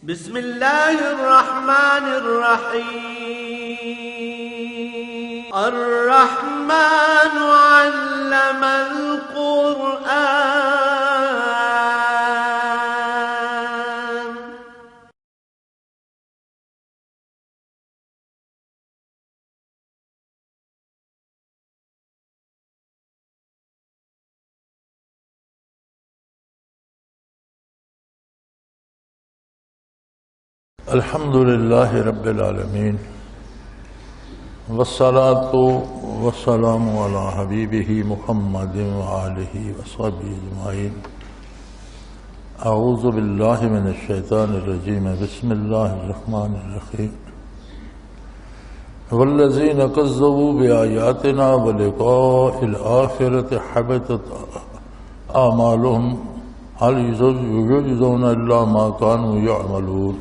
بسم الله الرحمن الرحيم. الرحمن علم القرآن. الحمد للہ رب العالمین والصلاة والسلام علی حبیبہ محمد وآلہ وصحبہ اجمعین. اعوذ باللہ من الشیطان الرجیم. بسم اللہ الرحمن الرحیم. والذین کذبوا بآیاتنا ولقاء الآخرۃ حبطت اعمالهم هل یجزون الا ما كانوا يعملون.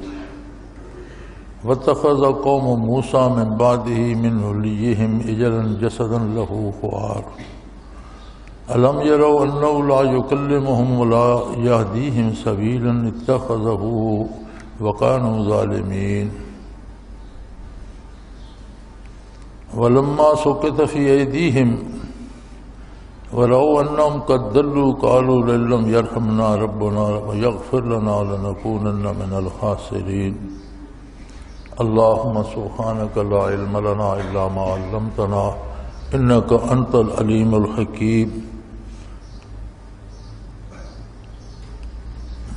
واتخذ قوم موسى من بعده من حليهم عجلا جسدا له خوار ألم يروا أنه لا يكلمهم ولا يهديهم سبيلا اتخذه وكانوا ظالمين. ولما سقط في أيديهم ورأوا أنهم قد ضلوا قالوا لئن لم يرحمنا ربنا ويغفر لنا لنكونن من الخاسرين. اللهم سبحانك لا علم لنا إلا ما علمتنا إنك أنت العليم الحكيم.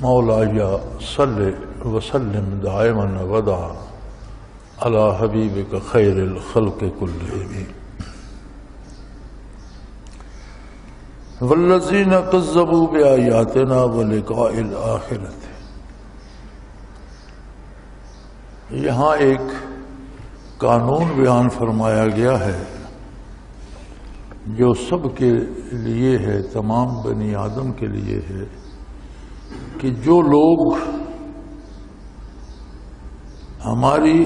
مولاي صل وسلم دائما أبدا على حبيبك خير الخلق كلهم. والذين كذبوا بآياتنا ولقاء الآخرة. یہاں ایک قانون بیان فرمایا گیا ہے جو سب کے لیے ہے، تمام بنی آدم کے لیے ہے، کہ جو لوگ ہماری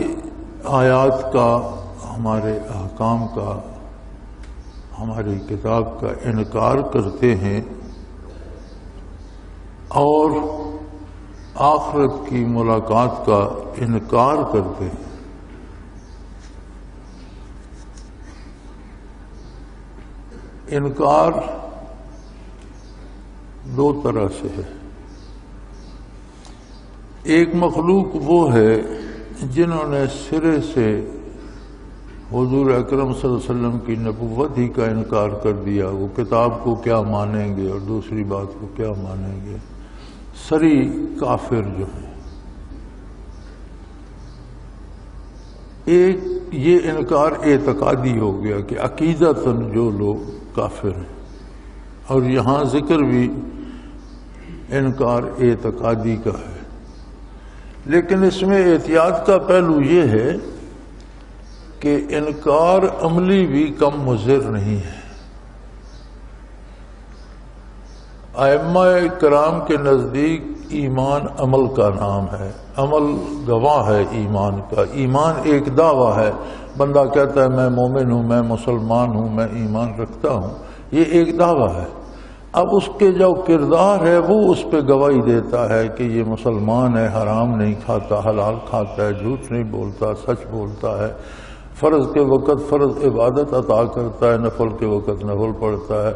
آیات کا، ہمارے احکام کا، ہماری کتاب کا انکار کرتے ہیں اور آخرت کی ملاقات کا انکار کرتے ہیں، انکار دو طرح سے ہے. ایک مخلوق وہ ہے جنہوں نے سرے سے حضور اکرم صلی اللہ علیہ وسلم کی نبوت ہی کا انکار کر دیا. وہ کتاب کو کیا مانیں گے اور دوسری بات کو کیا مانیں گے. سری کافر جو ہیں. ایک یہ انکار اعتقادی ہو گیا کہ عقیدتاً جو لوگ کافر ہیں، اور یہاں ذکر بھی انکار اعتقادی کا ہے، لیکن اس میں احتیاط کا پہلو یہ ہے کہ انکار عملی بھی کم مضر نہیں ہے. ائمہ کرام کے نزدیک ایمان عمل کا نام ہے. عمل گواہ ہے ایمان کا. ایمان ایک دعویٰ ہے. بندہ کہتا ہے میں مومن ہوں، میں مسلمان ہوں، میں ایمان رکھتا ہوں، یہ ایک دعویٰ ہے. اب اس کے جو کردار ہے وہ اس پہ گواہی دیتا ہے کہ یہ مسلمان ہے، حرام نہیں کھاتا، حلال کھاتا ہے، جھوٹ نہیں بولتا، سچ بولتا ہے، فرض کے وقت فرض عبادت عطا کرتا ہے، نفل کے وقت نفل پڑھتا ہے،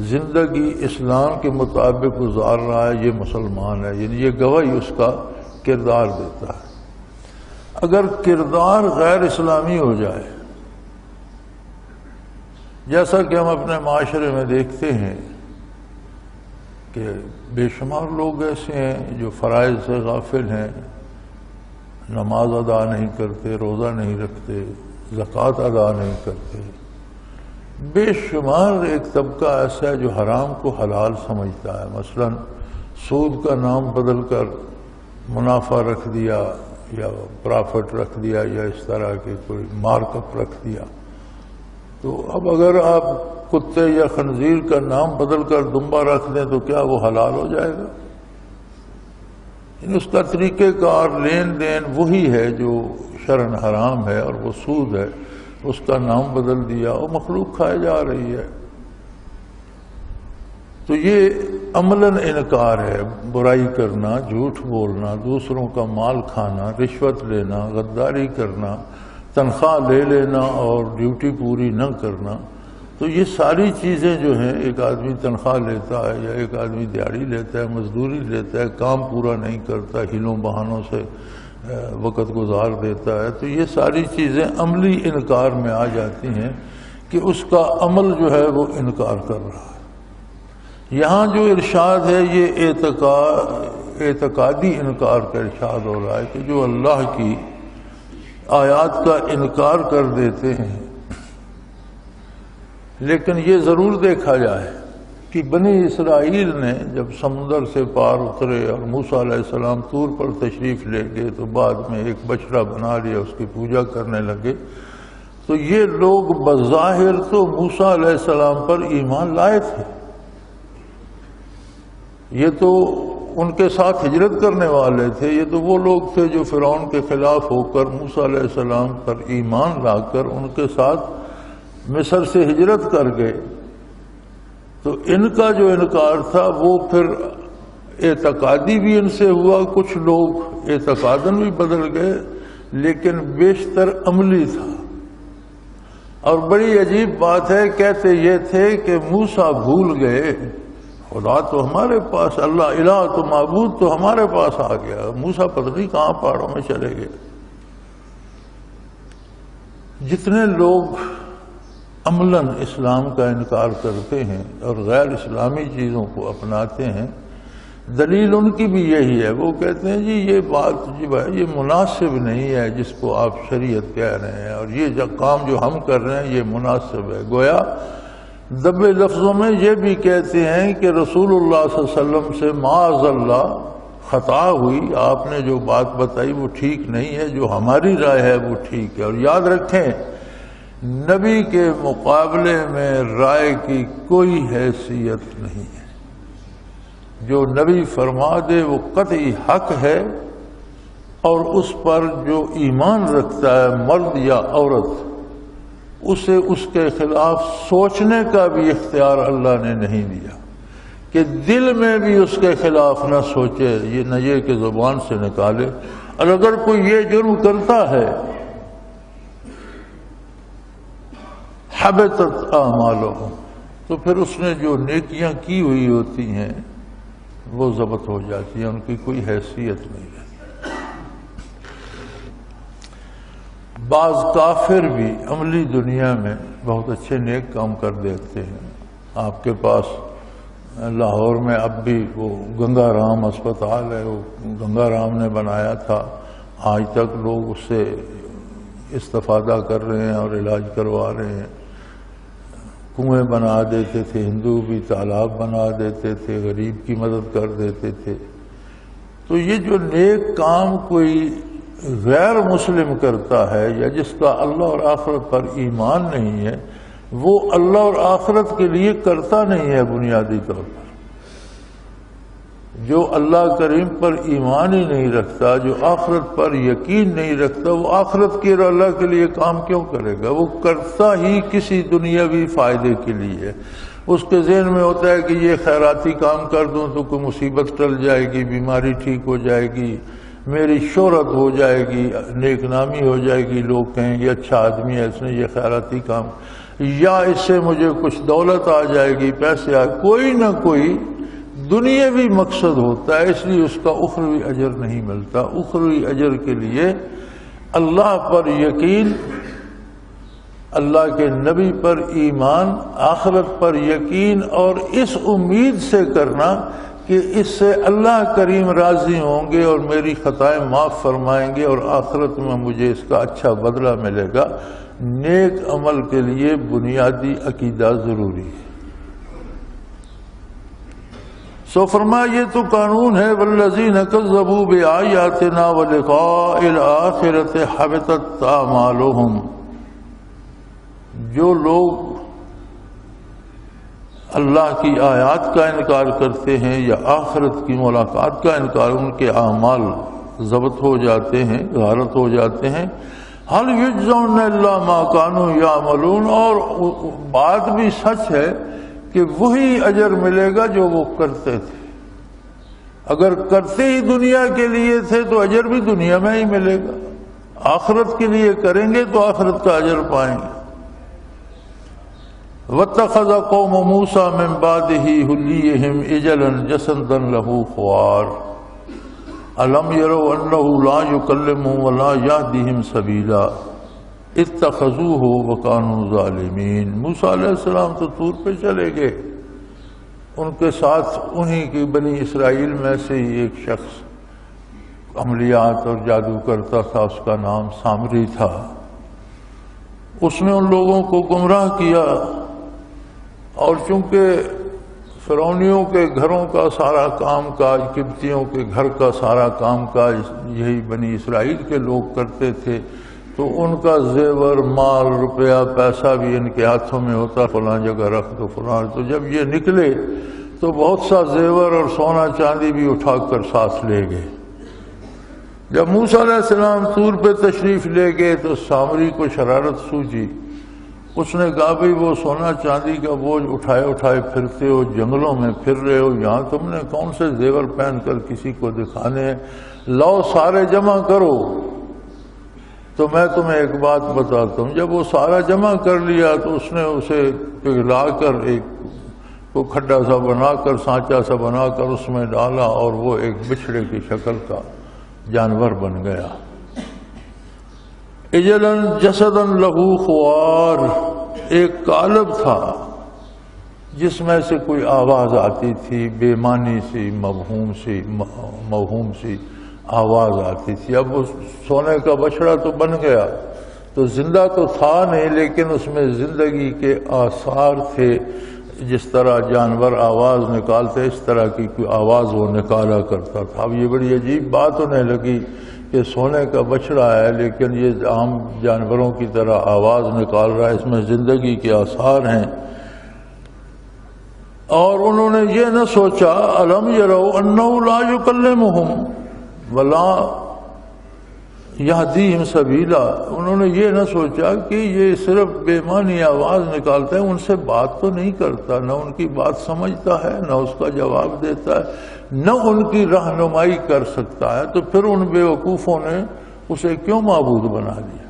زندگی اسلام کے مطابق گزار رہا ہے، یہ مسلمان ہے. یعنی یہ گواہی اس کا کردار دیتا ہے. اگر کردار غیر اسلامی ہو جائے، جیسا کہ ہم اپنے معاشرے میں دیکھتے ہیں کہ بے شمار لوگ ایسے ہیں جو فرائض سے غافل ہیں، نماز ادا نہیں کرتے، روزہ نہیں رکھتے، زکوٰۃ ادا نہیں کرتے. بے شمار ایک طبقہ ایسا ہے جو حرام کو حلال سمجھتا ہے. مثلا سود کا نام بدل کر منافع رکھ دیا یا پرافٹ رکھ دیا یا اس طرح کے کوئی مارک اپ رکھ دیا. تو اب اگر آپ کتے یا خنزیر کا نام بدل کر دمبا رکھ دیں تو کیا وہ حلال ہو جائے گا؟ اس کا طریقہ کار لین دین وہی ہے جو شرعاً حرام ہے، اور وہ سود ہے. اس کا نام بدل دیا اور مخلوق کھائے جا رہی ہے. تو یہ عملاً انکار ہے، برائی کرنا، جھوٹ بولنا، دوسروں کا مال کھانا، رشوت لینا، غداری کرنا، تنخواہ لے لینا اور ڈیوٹی پوری نہ کرنا. تو یہ ساری چیزیں جو ہیں، ایک آدمی تنخواہ لیتا ہے یا ایک آدمی دیہڑی لیتا ہے، مزدوری لیتا ہے، کام پورا نہیں کرتا، ہیلوں بہانوں سے وقت گزار دیتا ہے، تو یہ ساری چیزیں عملی انکار میں آ جاتی ہیں کہ اس کا عمل جو ہے وہ انکار کر رہا ہے. یہاں جو ارشاد ہے یہ اعتقادی انکار کا ارشاد ہو رہا ہے کہ جو اللہ کی آیات کا انکار کر دیتے ہیں. لیکن یہ ضرور دیکھا جائے کہ بنی اسرائیل نے جب سمندر سے پار اترے اور موسیٰ علیہ السلام طور پر تشریف لے گئے تو بعد میں ایک بچڑا بنا لیا، اس کی پوجا کرنے لگے، تو یہ لوگ بظاہر تو موسیٰ علیہ السلام پر ایمان لائے تھے. یہ تو ان کے ساتھ ہجرت کرنے والے تھے، یہ تو وہ لوگ تھے جو فرعون کے خلاف ہو کر موسیٰ علیہ السلام پر ایمان لا کر ان کے ساتھ مصر سے ہجرت کر گئے. تو ان کا جو انکار تھا وہ پھر اعتقادی بھی ان سے ہوا، کچھ لوگ اعتقاداً بھی بدل گئے، لیکن بیشتر عملی تھا. اور بڑی عجیب بات ہے، کہتے یہ تھے کہ موسیٰ بھول گئے، خدا تو ہمارے پاس، اللہ الہ تو معبود تو ہمارے پاس آ گیا، موسیٰ پتہ نہیں کہاں پہاڑوں میں چلے گئے. جتنے لوگ عملاً اسلام کا انکار کرتے ہیں اور غیر اسلامی چیزوں کو اپناتے ہیں، دلیل ان کی بھی یہی ہے. وہ کہتے ہیں جی یہ بات یہ مناسب نہیں ہے جس کو آپ شریعت کہہ رہے ہیں، اور یہ جو کام جو ہم کر رہے ہیں یہ مناسب ہے. گویا دبے لفظوں میں یہ بھی کہتے ہیں کہ رسول اللہ صلی اللہ علیہ وسلم سے معاذ اللہ خطا ہوئی، آپ نے جو بات بتائی وہ ٹھیک نہیں ہے، جو ہماری رائے ہے وہ ٹھیک ہے. اور یاد رکھیں نبی کے مقابلے میں رائے کی کوئی حیثیت نہیں ہے. جو نبی فرما دے وہ قطعی حق ہے، اور اس پر جو ایمان رکھتا ہے مرد یا عورت، اسے اس کے خلاف سوچنے کا بھی اختیار اللہ نے نہیں دیا کہ دل میں بھی اس کے خلاف نہ سوچے، یہ نہ یہ کہ زبان سے نکالے. اور اگر کوئی یہ جرم کرتا ہے حبطت اعمالہم، تو پھر اس نے جو نیکیاں کی ہوئی ہوتی ہیں وہ ضبط ہو جاتی ہیں، ان کی کوئی حیثیت نہیں ہے. بعض کافر بھی عملی دنیا میں بہت اچھے نیک کام کر دیتے ہیں. آپ کے پاس لاہور میں اب بھی وہ گنگا رام اسپتال ہے، وہ گنگا رام نے بنایا تھا، آج تک لوگ اس سے استفادہ کر رہے ہیں اور علاج کروا رہے ہیں. کنویں بنا دیتے تھے ہندو بھی، تالاب بنا دیتے تھے، غریب کی مدد کر دیتے تھے. تو یہ جو نیک کام کوئی غیر مسلم کرتا ہے یا جس کا اللہ اور آخرت پر ایمان نہیں ہے، وہ اللہ اور آخرت کے لیے کرتا نہیں ہے. بنیادی طور پر جو اللہ کریم پر ایمان ہی نہیں رکھتا، جو آخرت پر یقین نہیں رکھتا، وہ آخرت کے اور اللہ کے لیے کام کیوں کرے گا؟ وہ کرتا ہی کسی دنیاوی فائدے کے لیے. اس کے ذہن میں ہوتا ہے کہ یہ خیراتی کام کر دوں تو کوئی مصیبت ٹل جائے گی، بیماری ٹھیک ہو جائے گی، میری شہرت ہو جائے گی، نیک نامی ہو جائے گی، لوگ کہیں گے اچھا آدمی ہے اس نے یہ خیراتی کام، یا اس سے مجھے کچھ دولت آ جائے گی، پیسے آئے، کوئی نہ کوئی دنیاوی مقصد ہوتا ہے. اس لیے اس کا اخروی اجر نہیں ملتا. اخروی اجر کے لیے اللہ پر یقین، اللہ کے نبی پر ایمان، آخرت پر یقین، اور اس امید سے کرنا کہ اس سے اللہ کریم راضی ہوں گے اور میری خطائیں معاف فرمائیں گے اور آخرت میں مجھے اس کا اچھا بدلہ ملے گا. نیک عمل کے لیے بنیادی عقیدہ ضروری ہے. سو فرمایا یہ تو قانون ہے، والذین کذبوا بآیاتنا ولقاء الآخرۃ حبطت اعمالہم. جو لوگ اللہ کی آیات کا انکار کرتے ہیں یا آخرت کی ملاقات کا انکار، ان کے اعمال ضبط ہو جاتے ہیں، غارت ہو جاتے ہیں. هل یجزون الا ما كانوا یعملون. اور بات بھی سچ ہے کہ وہی اجر ملے گا جو وہ کرتے تھے. اگر کرتے ہی دنیا کے لیے تھے تو اجر بھی دنیا میں ہی ملے گا، آخرت کے لیے کریں گے تو آخرت کا اجر پائیں گے. وَاتَّخَذَ قَوْمُ مُوسَىٰ مِن بَعْدِهِ حُلِّيِّهِمْ عِجْلًا جَسَدًا لَهُ خُوَارٌ أَلَمْ يَرَوْا أَنَّهُ لَا يُكَلِّمُهُمْ وَلَا يَهْدِيهِمْ سَبِيلًا اتَّخَذُوهُ وَكَانُوا ظَالِمِينَ. موسیٰ علیہ السلام تو طور پہ چلے گئے، ان کے ساتھ انہی کی بنی اسرائیل میں سے ہی ایک شخص عملیات اور جادو کرتا تھا، اس کا نام سامری تھا. اس نے ان لوگوں کو گمراہ کیا، اور چونکہ فرعونیوں کے گھروں کا سارا کام کاج، قبطیوں کے گھر کا سارا کام کاج یہی بنی اسرائیل کے لوگ کرتے تھے، تو ان کا زیور، مال، روپیہ، پیسہ بھی ان کے ہاتھوں میں ہوتا، فلاں جگہ رکھ دو فلاں. تو جب یہ نکلے تو بہت سا زیور اور سونا چاندی بھی اٹھا کر ساتھ لے گئے. جب موسیٰ علیہ السلام طور پہ تشریف لے گئے تو سامری کو شرارت سوچی. اس نے کہا بھئی وہ سونا چاندی کا بوجھ اٹھائے پھرتے ہو، جنگلوں میں پھر رہے ہو، یہاں تم نے کون سے زیور پہن کر کسی کو دکھانے ہیں؟ لاؤ سارے جمع کرو تو میں تمہیں ایک بات بتاتا ہوں. جب وہ سارا جمع کر لیا تو اس نے اسے پگھلا کر ایک کو کھڈا سا بنا کر، سانچا سا بنا کر اس میں ڈالا، اور وہ ایک بچھڑے کی شکل کا جانور بن گیا. اجلاً جسداً لہو خوار، ایک قالب تھا جس میں سے کوئی آواز آتی تھی، بے معنی سی، موہوم سی آواز آتی تھی. اب وہ سونے کا بچڑا تو بن گیا، تو زندہ تو تھا نہیں، لیکن اس میں زندگی کے آثار تھے. جس طرح جانور آواز نکالتے اس طرح کی کوئی آواز وہ نکالا کرتا تھا. اب یہ بڑی عجیب بات ہونے لگی کہ سونے کا بچڑا ہے لیکن یہ عام جانوروں کی طرح آواز نکال رہا ہے، اس میں زندگی کے آثار ہیں. اور انہوں نے یہ نہ سوچا الم یروا انہ لا یکلمہم ولا یہدیہم سبیلا، انہوں نے یہ نہ سوچا کہ یہ صرف بے معنی آواز نکالتا ہے، ان سے بات تو نہیں کرتا، نہ ان کی بات سمجھتا ہے، نہ اس کا جواب دیتا ہے، نہ ان کی رہنمائی کر سکتا ہے. تو پھر ان بیوقوفوں نے اسے کیوں معبود بنا دیا؟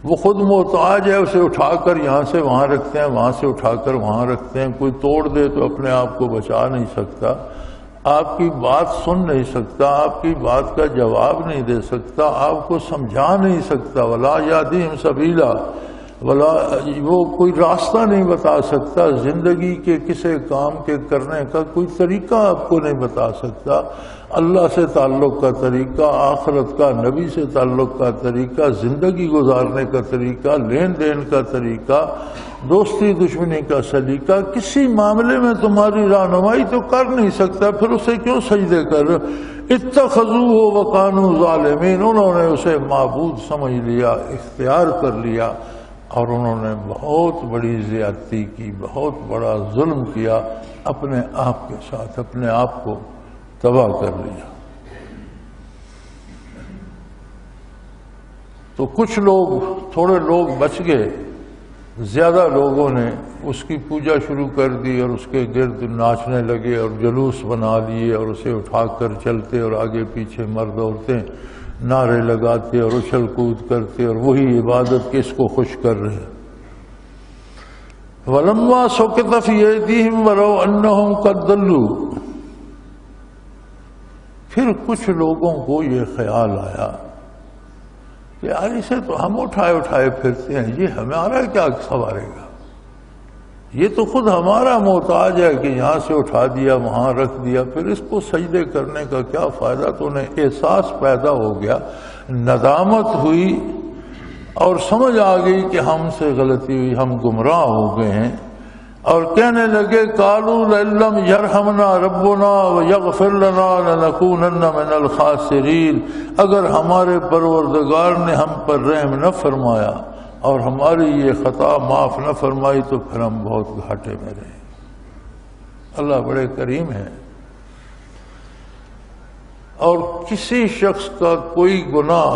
وہ خود محتاج ہے، اسے اٹھا کر یہاں سے وہاں رکھتے ہیں، وہاں سے اٹھا کر وہاں رکھتے ہیں. کوئی توڑ دے تو اپنے آپ کو بچا نہیں سکتا، آپ کی بات سن نہیں سکتا، آپ کی بات کا جواب نہیں دے سکتا، آپ کو سمجھا نہیں سکتا. ولا یہدیہم سبیلا، ولا وہ کوئی راستہ نہیں بتا سکتا، زندگی کے کسی کام کے کرنے کا کوئی طریقہ آپ کو نہیں بتا سکتا. اللہ سے تعلق کا طریقہ، آخرت کا، نبی سے تعلق کا طریقہ، زندگی گزارنے کا طریقہ، لین دین کا طریقہ، دوستی دشمنی کا سلیقہ، کسی معاملے میں تمہاری رہنمائی تو کر نہیں سکتا، پھر اسے کیوں سجدے کر؟ اتخذوہ وکانوا ظالمین، انہوں نے اسے معبود سمجھ لیا، اختیار کر لیا، اور انہوں نے بہت بڑی زیادتی کی، بہت بڑا ظلم کیا اپنے آپ کے ساتھ، اپنے آپ کو تباہ کر لیا. تو کچھ لوگ، تھوڑے لوگ بچ گئے، زیادہ لوگوں نے اس کی پوجا شروع کر دی اور اس کے گرد ناچنے لگے اور جلوس بنا لیے اور اسے اٹھا کر چلتے اور آگے پیچھے مرد عورتیں نعرے لگاتے اور اچھل کود کرتے اور وہی عبادت کس کو خوش کر رہے. وَلَمَّا سُقِطَ فِي أَيْدِيهِمْ وَرَوْا أَنَّهُمْ قَدْ ضَلُّوا، پھر کچھ لوگوں کو یہ خیال آیا کہ یار اسے تو ہم اٹھائے پھرتے ہیں، یہ ہمارا کیا سنوارے گا، یہ تو خود ہمارا محتاج ہے کہ یہاں سے اٹھا دیا وہاں رکھ دیا، پھر اس کو سجدے کرنے کا کیا فائدہ. تو انہیں احساس پیدا ہو گیا، ندامت ہوئی اور سمجھ آ گئی کہ ہم سے غلطی ہوئی، ہم گمراہ ہو گئے ہیں، اور کہنے لگے قالوا لئن لم یرحمنا ربنا ویغفر لنا لنکونن من الخاسرین، اگر ہمارے پروردگار نے ہم پر رحم نہ فرمایا اور ہماری یہ خطا معاف نہ فرمائی تو پھر ہم بہت گھاٹے میں رہیں. اللہ بڑے کریم ہے، اور کسی شخص کا کوئی گناہ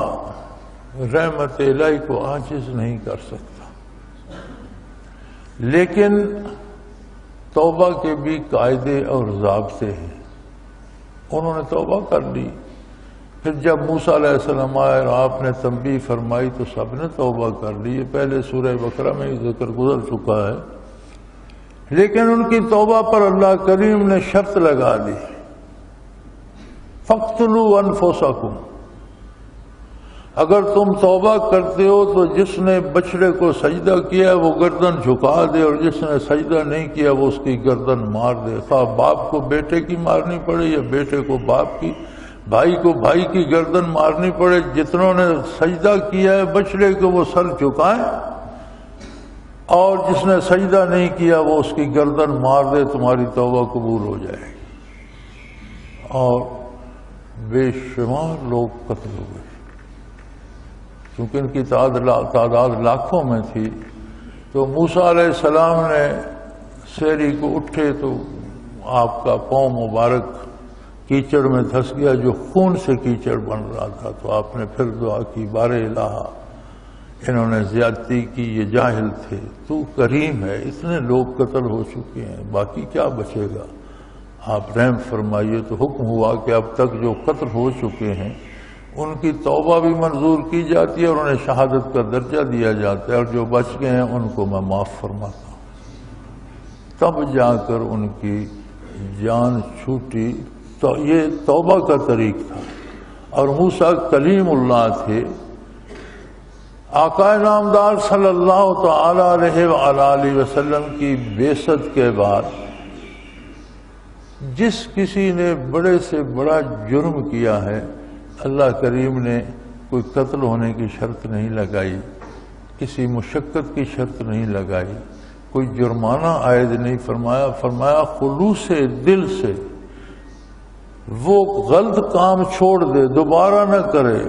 رحمت الہی کو عاجز نہیں کر سکتا. لیکن توبہ کے بھی قاعدے اور ضابطے ہیں. انہوں نے توبہ کر لی. پھر جب موسیٰ علیہ السلام آئے اور آپ نے تنبیہ فرمائی تو سب نے توبہ کر لی. یہ پہلے سورہ بقرہ میں ہی ذکر گزر چکا ہے. لیکن ان کی توبہ پر اللہ کریم نے شرط لگا دی، فَاقْتُلُوا أَنفُسَكُمْ، اگر تم توبہ کرتے ہو تو جس نے بچڑے کو سجدہ کیا وہ گردن جھکا دے، اور جس نے سجدہ نہیں کیا وہ اس کی گردن مار دے. خواہ باپ کو بیٹے کی مارنی پڑے یا بیٹے کو باپ کی، بھائی کو بھائی کی گردن مارنی پڑے. جتنوں نے سجدہ کیا ہے بچڑے کو وہ سر جھکائیں، اور جس نے سجدہ نہیں کیا وہ اس کی گردن مار دے. تمہاری توبہ قبول ہو جائے گی. اور بے شمار لوگ قتل ہوئے کیونکہ ان کی تعداد لاکھوں میں تھی. تو موسیٰ علیہ السلام نے سیری کو اٹھے تو آپ کا پاؤں مبارک کیچڑ میں دھس گیا جو خون سے کیچڑ بن رہا تھا. تو آپ نے پھر دعا کی، بار الہ انہوں نے زیادتی کی، یہ جاہل تھے، تو کریم ہے، اتنے لوگ قتل ہو چکے ہیں، باقی کیا بچے گا، آپ رحم فرمائیے. تو حکم ہوا کہ اب تک جو قتل ہو چکے ہیں ان کی توبہ بھی منظور کی جاتی ہے اور انہیں شہادت کا درجہ دیا جاتا ہے، اور جو بچ گئے ہیں ان کو میں معاف فرماتا ہوں. تب جا کر ان کی جان چھوٹی. تو یہ توبہ کا طریق تھا. اور موسیٰ کلیم اللہ تھے. آقا نامدار صلی اللہ تعالی علیہ وآلہ وسلم کی بعثت کے بعد جس کسی نے بڑے سے بڑا جرم کیا ہے، اللہ کریم نے کوئی قتل ہونے کی شرط نہیں لگائی، کسی مشقت کی شرط نہیں لگائی، کوئی جرمانہ عائد نہیں فرمایا. فرمایا خلوص دل سے وہ غلط کام چھوڑ دے، دوبارہ نہ کرے.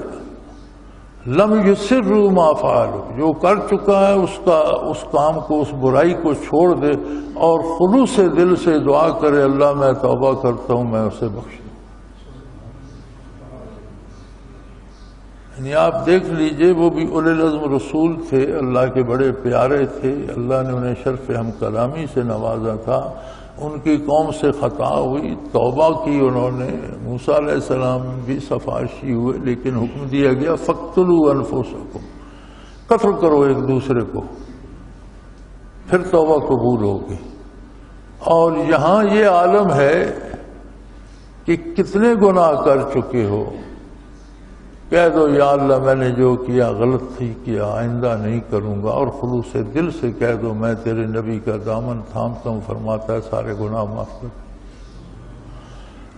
لم یسروا ما فعلوا، جو کر چکا ہے اس کام کو، اس برائی کو چھوڑ دے اور خلوص دل سے دعا کرے، اللہ میں توبہ کرتا ہوں، میں اسے بخش دوں. یعنی آپ دیکھ لیجئے وہ بھی اولی العزم رسول تھے، اللہ کے بڑے پیارے تھے، اللہ نے انہیں شرف ہم کلامی سے نوازا تھا. ان کی قوم سے خطا ہوئی، توبہ کی انہوں نے. موسیٰ علیہ السلام بھی سفارشی ہوئے، لیکن حکم دیا گیا فَاقْتُلُوا أَنفُسَكُمْ، قتل کرو ایک دوسرے کو، پھر توبہ قبول ہوگی. اور یہاں یہ عالم ہے کہ کتنے گناہ کر چکے ہو، کہہ دو یا اللہ میں نے جو کیا غلط ہی کیا، آئندہ نہیں کروں گا، اور خلوص دل سے کہہ دو میں تیرے نبی کا دامن تھامتا ہوں، فرماتا ہے سارے گناہ معاف کر.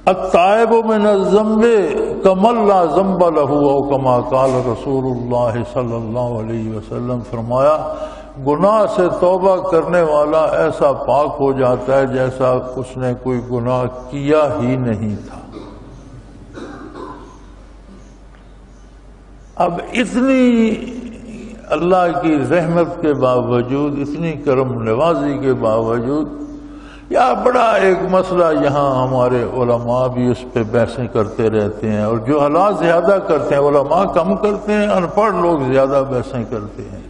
التائب من الذنب کمن لا ذنب له، او کما قال رسول اللہ صلی اللہ علیہ وسلم. فرمایا گناہ سے توبہ کرنے والا ایسا پاک ہو جاتا ہے جیسا اس نے کوئی گناہ کیا ہی نہیں تھا. اب اتنی اللہ کی رحمت کے باوجود، اتنی کرم نوازی کے باوجود، یا بڑا ایک مسئلہ یہاں ہمارے علماء بھی اس پہ بحثیں کرتے رہتے ہیں، اور جو حالات زیادہ کرتے ہیں علماء کم کرتے ہیں، ان پڑھ لوگ زیادہ بحثیں کرتے ہیں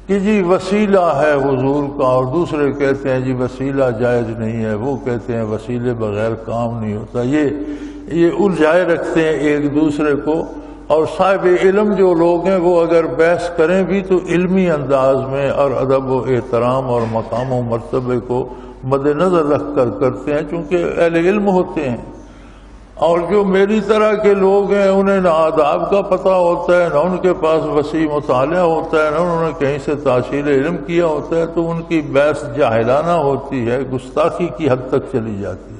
کہ جی وسیلہ ہے حضور کا، اور دوسرے کہتے ہیں جی وسیلہ جائز نہیں ہے، وہ کہتے ہیں وسیلے بغیر کام نہیں ہوتا. یہ الجھائے رکھتے ہیں ایک دوسرے کو. اور صاحب علم جو لوگ ہیں وہ اگر بحث کریں بھی تو علمی انداز میں اور ادب و احترام اور مقام و مرتبے کو مد نظر رکھ کر کرتے ہیں، چونکہ اہل علم ہوتے ہیں. اور جو میری طرح کے لوگ ہیں انہیں نہ آداب کا پتہ ہوتا ہے، نہ ان کے پاس وسیع مطالعہ ہوتا ہے، نہ انہوں نے کہیں سے تحصیل علم کیا ہوتا ہے، تو ان کی بحث جاہلانہ ہوتی ہے، گستاخی کی حد تک چلی جاتی ہے.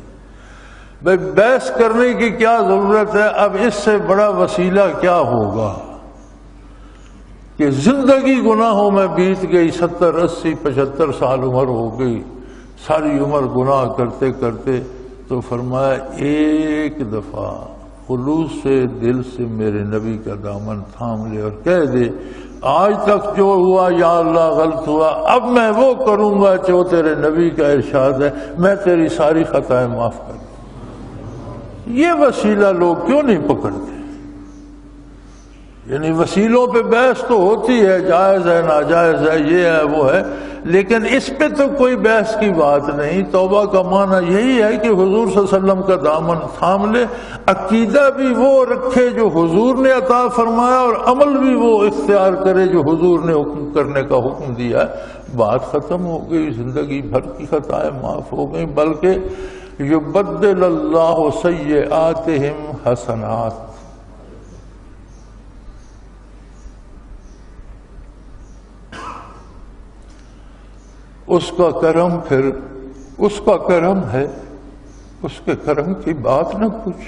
بھئی بحث کرنے کی کیا ضرورت ہے؟ اب اس سے بڑا وسیلہ کیا ہوگا کہ زندگی گناہوں میں بیت گئی، 70 80 75 سال عمر ہو گئی، ساری عمر گناہ کرتے کرتے. تو فرمایا ایک دفعہ خلوص سے دل سے میرے نبی کا دامن تھام لے اور کہہ دے آج تک جو ہوا یا اللہ غلط ہوا، اب میں وہ کروں گا جو تیرے نبی کا ارشاد ہے، میں تیری ساری خطائیں معاف کر دوں. یہ وسیلہ لوگ کیوں نہیں پکڑتے؟ یعنی وسیلوں پہ بحث تو ہوتی ہے، جائز ہے ناجائز ہے یہ ہے وہ ہے، لیکن اس پہ تو کوئی بحث کی بات نہیں۔ توبہ کا معنی یہی ہے کہ حضور صلی اللہ علیہ وسلم کا دامن تھام لے، عقیدہ بھی وہ رکھے جو حضور نے عطا فرمایا اور عمل بھی وہ اختیار کرے جو حضور نے حکم کرنے کا حکم دیا ہے۔ بات ختم ہو گئی، زندگی بھر کی خطائیں معاف ہو گئی، بلکہ یبدل اللہ سیئاتہم حسنات، اس کا کرم، پھر اس کا کرم ہے، اس کے کرم کی بات نہ پوچھ۔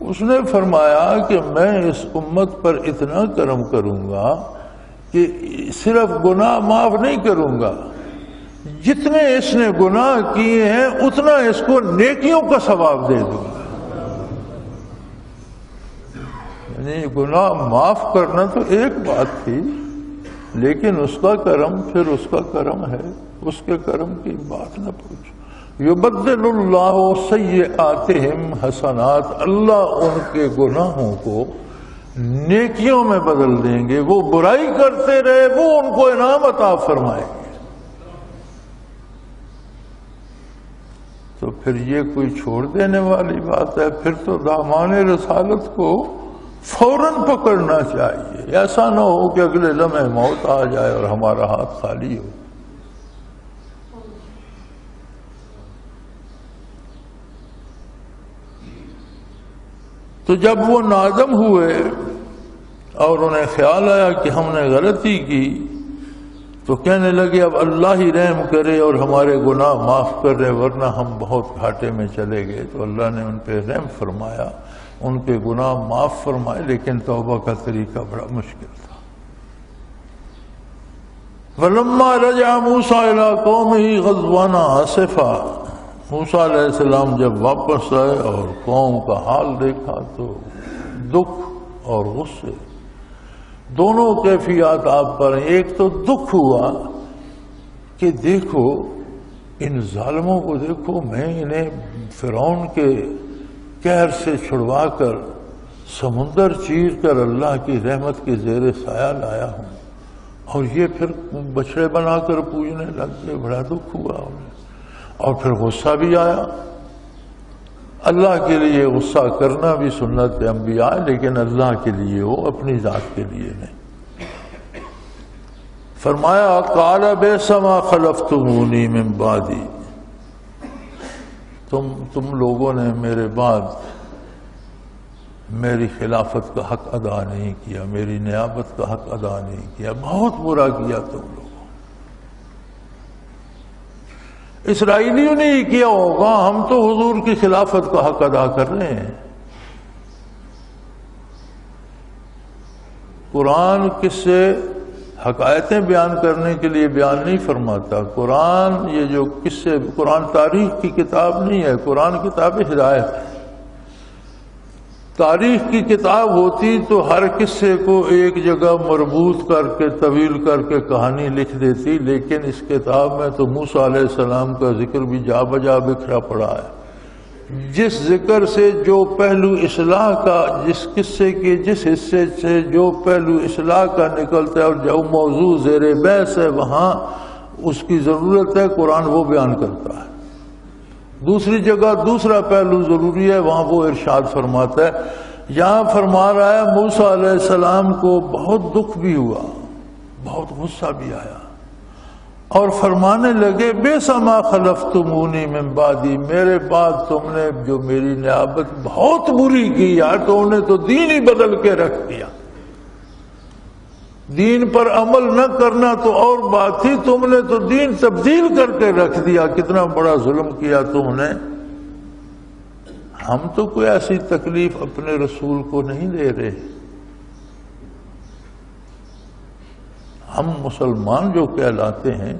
اس نے فرمایا کہ میں اس امت پر اتنا کرم کروں گا کہ صرف گناہ معاف نہیں کروں گا، جتنے اس نے گناہ کیے ہیں اتنا اس کو نیکیوں کا ثواب دے دوں گا۔ یعنی گناہ معاف کرنا تو ایک بات تھی، لیکن اس کا کرم، پھر اس کا کرم ہے، اس کے کرم کی بات نہ پوچھ۔ یبدل اللہ سیئاتہم حسنات، اللہ ان کے گناہوں کو نیکیوں میں بدل دیں گے، وہ برائی کرتے رہے وہ ان کو انعام عطا فرمائیں گے۔ تو پھر یہ کوئی چھوڑ دینے والی بات ہے؟ پھر تو دامان رسالت کو فوراً پکڑنا چاہیے، ایسا نہ ہو کہ اگلے لمحے موت آ جائے اور ہمارا ہاتھ خالی ہو۔ تو جب وہ نادم ہوئے اور انہیں خیال آیا کہ ہم نے غلطی کی، تو کہنے لگے اب اللہ ہی رحم کرے اور ہمارے گناہ معاف کرے، ورنہ ہم بہت گھاٹے میں چلے گئے۔ تو اللہ نے ان پہ رحم فرمایا، ان کے گناہ معاف فرمائے، لیکن توبہ کا طریقہ بڑا مشکل تھا۔ وَلَمَّا رَجَعَ مُوسَىٰ إِلَىٰ قَوْمِهِ غَضْبَانَ آسِفًا، موسیٰ علیہ السلام جب واپس آئے اور قوم کا حال دیکھا تو دکھ اور غصے دونوں کیفیات آپ پر ہیں۔ ایک تو دکھ ہوا کہ دیکھو ان ظالموں کو، دیکھو میں انہیں فرعون کے قہر سے چھڑوا کر سمندر چیر کر اللہ کی رحمت کے زیر سایہ لایا ہوں، اور یہ پھر بچڑے بنا کر پوجنے لگ گئے۔ بڑا دکھ ہوا انہیں، اور پھر غصہ بھی آیا۔ اللہ کے لیے غصہ کرنا بھی سنت انبیاء، لیکن اللہ کے لیے ہو، اپنی ذات کے لیے نہیں۔ فرمایا قال بئس ما خلفتمونی من بعدی، تم لوگوں نے میرے بعد میری خلافت کا حق ادا نہیں کیا، میری نیابت کا حق ادا نہیں کیا، بہت برا کیا تم لوگوں۔ اسرائیلیوں نے ہی کیا ہوگا، ہم تو حضور کی خلافت کا حق ادا کر رہے ہیں۔ قرآن کس سے حقائقیں بیان کرنے کے لیے بیان نہیں فرماتا۔ قرآن یہ جو قصے، قرآن تاریخ کی کتاب نہیں ہے، قرآن کتاب ہدایت ہے۔ تاریخ کی کتاب ہوتی تو ہر قصے کو ایک جگہ مربوط کر کے طویل کر کے کہانی لکھ دیتی، لیکن اس کتاب میں تو موسیٰ علیہ السلام کا ذکر بھی جا بجا بکھرا پڑا ہے۔ جس ذکر سے جو پہلو اصلاح کا، جس قصے کے جس حصے سے جو پہلو اصلاح کا نکلتا ہے اور جو موضوع زیر بحث ہے وہاں اس کی ضرورت ہے، قرآن وہ بیان کرتا ہے۔ دوسری جگہ دوسرا پہلو ضروری ہے، وہاں وہ ارشاد فرماتا ہے۔ یہاں فرما رہا ہے موسیٰ علیہ السلام کو بہت دکھ بھی ہوا، بہت غصہ بھی آیا، اور فرمانے لگے بئس ما خلفتمونی من بعدی، میرے بعد تم نے جو میری نیابت بہت بری کی یار، تم نے تو دین ہی بدل کے رکھ دیا۔ دین پر عمل نہ کرنا تو اور بات تھی، تم نے تو دین تبدیل کر کے رکھ دیا، کتنا بڑا ظلم کیا تم نے۔ ہم تو کوئی ایسی تکلیف اپنے رسول کو نہیں دے رہے، ہم مسلمان جو کہلاتے ہیں،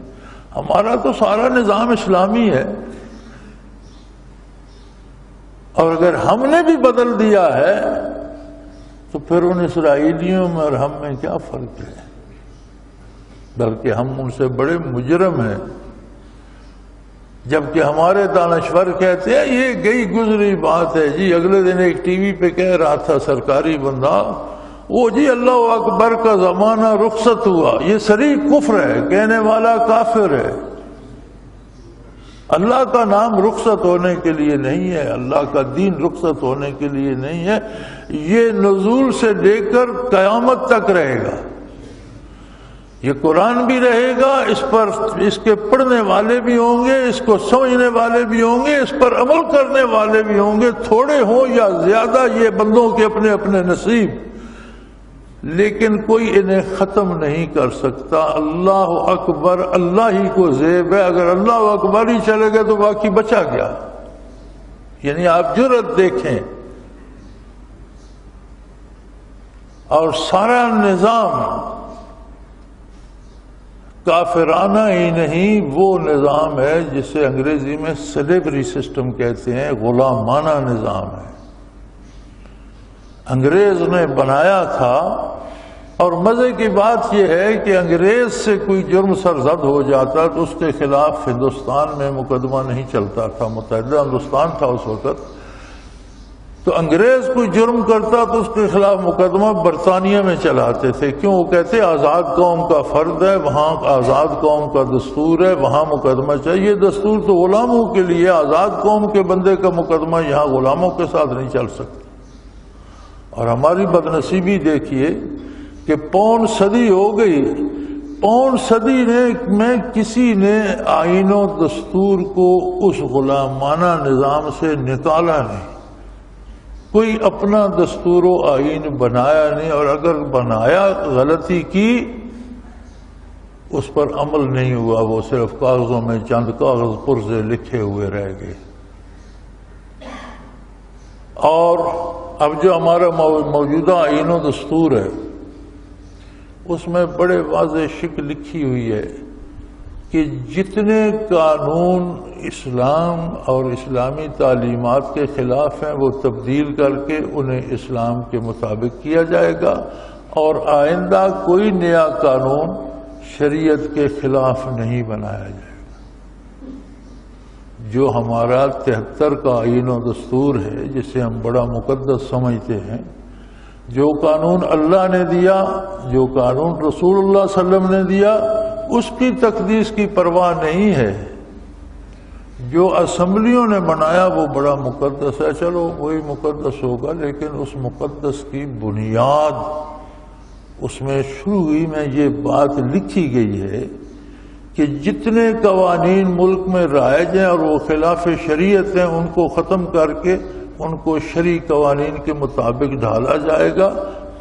ہمارا تو سارا نظام اسلامی ہے، اور اگر ہم نے بھی بدل دیا ہے تو پھر ان اسرائیلیوں میں اور ہم میں کیا فرق ہے؟ بلکہ ہم ان سے بڑے مجرم ہیں، جبکہ ہمارے دانشور کہتے ہیں یہ گئی گزری بات ہے جی۔ اگلے دن ایک ٹی وی پہ کہہ رہا تھا سرکاری بندہ وہ جی اللہ اکبر کا زمانہ رخصت ہوا، یہ صریح کفر ہے، کہنے والا کافر ہے۔ اللہ کا نام رخصت ہونے کے لیے نہیں ہے، اللہ کا دین رخصت ہونے کے لیے نہیں ہے، یہ نزول سے لے کر قیامت تک رہے گا۔ یہ قرآن بھی رہے گا، اس پر اس کے پڑھنے والے بھی ہوں گے، اس کو سمجھنے والے بھی ہوں گے، اس پر عمل کرنے والے بھی ہوں گے، تھوڑے ہوں یا زیادہ، یہ بندوں کے اپنے اپنے نصیب، لیکن کوئی انہیں ختم نہیں کر سکتا۔ اللہ اکبر اللہ ہی کو زیب ہے، اگر اللہ اکبر ہی چلے گئے تو باقی بچا گیا۔ یعنی آپ جرأت دیکھیں، اور سارا نظام کافرانہ ہی نہیں، وہ نظام ہے جسے انگریزی میں سلیوری سسٹم کہتے ہیں، غلامانہ نظام ہے، انگریز نے بنایا تھا۔ اور مزے کی بات یہ ہے کہ انگریز سے کوئی جرم سرزد ہو جاتا تو اس کے خلاف ہندوستان میں مقدمہ نہیں چلتا تھا، متحدہ ہندوستان تھا اس وقت، تو انگریز کوئی جرم کرتا تو اس کے خلاف مقدمہ برطانیہ میں چلاتے تھے۔ کیوں؟ وہ کہتے آزاد قوم کا فرد ہے، وہاں آزاد قوم کا دستور ہے، وہاں مقدمہ چاہیے۔ دستور تو غلاموں کے لیے، آزاد قوم کے بندے کا مقدمہ یہاں غلاموں کے ساتھ نہیں چل سکتا۔ اور ہماری بدنصیبی دیکھیے کہ پون صدی ہو گئی، پون صدی میں کسی نے آئین و دستور کو اس غلامانہ نظام سے نکالا نہیں، کوئی اپنا دستور و آئین بنایا نہیں، اور اگر بنایا غلطی کی اس پر عمل نہیں ہوا، وہ صرف کاغذوں میں چند کاغذ پرزے لکھے ہوئے رہ گئے۔ اور اب جو ہمارا موجودہ آئین و دستور ہے اس میں بڑے واضح شکل لکھی ہوئی ہے کہ جتنے قانون اسلام اور اسلامی تعلیمات کے خلاف ہیں وہ تبدیل کر کے انہیں اسلام کے مطابق کیا جائے گا، اور آئندہ کوئی نیا قانون شریعت کے خلاف نہیں بنایا جائے گا۔ جو ہمارا 73 کا آئین و دستور ہے جسے ہم بڑا مقدس سمجھتے ہیں، جو قانون اللہ نے دیا، جو قانون رسول اللہ صلی اللہ علیہ وسلم نے دیا، اس کی تقدیس کی پرواہ نہیں ہے۔ جو اسمبلیوں نے بنایا وہ بڑا مقدس ہے، چلو وہی مقدس ہوگا، لیکن اس مقدس کی بنیاد، اس میں شروع ہی میں یہ بات لکھی گئی ہے کہ جتنے قوانین ملک میں رائج ہیں اور وہ خلاف شریعت ہیں ان کو ختم کر کے ان کو شرعی قوانین کے مطابق ڈھالا جائے گا،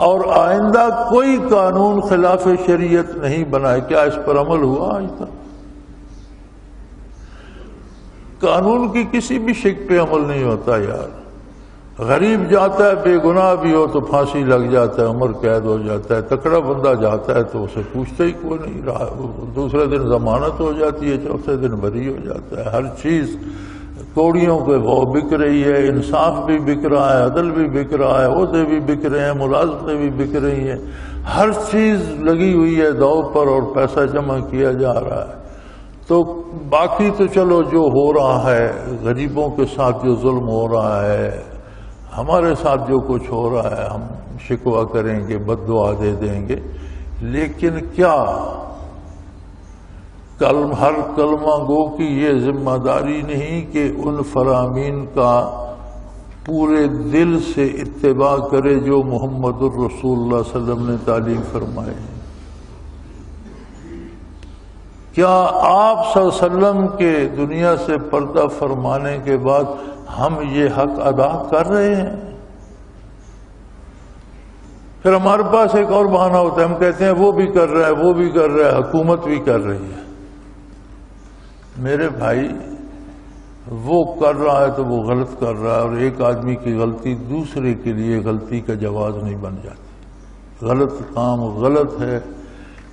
اور آئندہ کوئی قانون خلاف شریعت نہیں بنائے۔ کیا اس پر عمل ہوا آج تک؟ قانون کی کسی بھی شک پہ عمل نہیں ہوتا یار۔ غریب جاتا ہے بے گناہ بھی ہو تو پھانسی لگ جاتا ہے، عمر قید ہو جاتا ہے، تکڑا بندہ جاتا ہے تو اسے پوچھتے ہی کوئی نہیں رہا، دوسرے دن ضمانت ہو جاتی ہے، چوتھے دن بری ہو جاتا ہے۔ ہر چیز کوڑیوں کے بھاؤ بک رہی ہے، انصاف بھی بک رہا ہے، عدل بھی بک رہا ہے، عہدے بھی بک رہے ہیں، ملازمتیں بھی بک رہی ہیں، ہر چیز لگی ہوئی ہے داؤ پر اور پیسہ جمع کیا جا رہا ہے۔ تو باقی تو چلو جو ہو رہا ہے، غریبوں کے ساتھ جو ظلم ہو رہا ہے، ہمارے ساتھ جو کچھ ہو رہا ہے، ہم شکوہ کریں گے، بد دعا دے دیں گے، لیکن کیا ہر کلمہ گو کی یہ ذمہ داری نہیں کہ ان فرامین کا پورے دل سے اتباع کرے جو محمد الرسول اللہ صلی اللہ علیہ وسلم نے تعلیم فرمائے؟ کیا آپ صلی اللہ علیہ وسلم کے دنیا سے پردہ فرمانے کے بعد ہم یہ حق ادا کر رہے ہیں؟ پھر ہمارے پاس ایک اور بہانہ ہوتا ہے، ہم کہتے ہیں وہ بھی کر رہا ہے، وہ بھی کر رہا ہے، حکومت بھی کر رہی ہے۔ میرے بھائی، وہ کر رہا ہے تو وہ غلط کر رہا ہے، اور ایک آدمی کی غلطی دوسرے کے لیے غلطی کا جواز نہیں بن جاتی۔ غلط کام غلط ہے،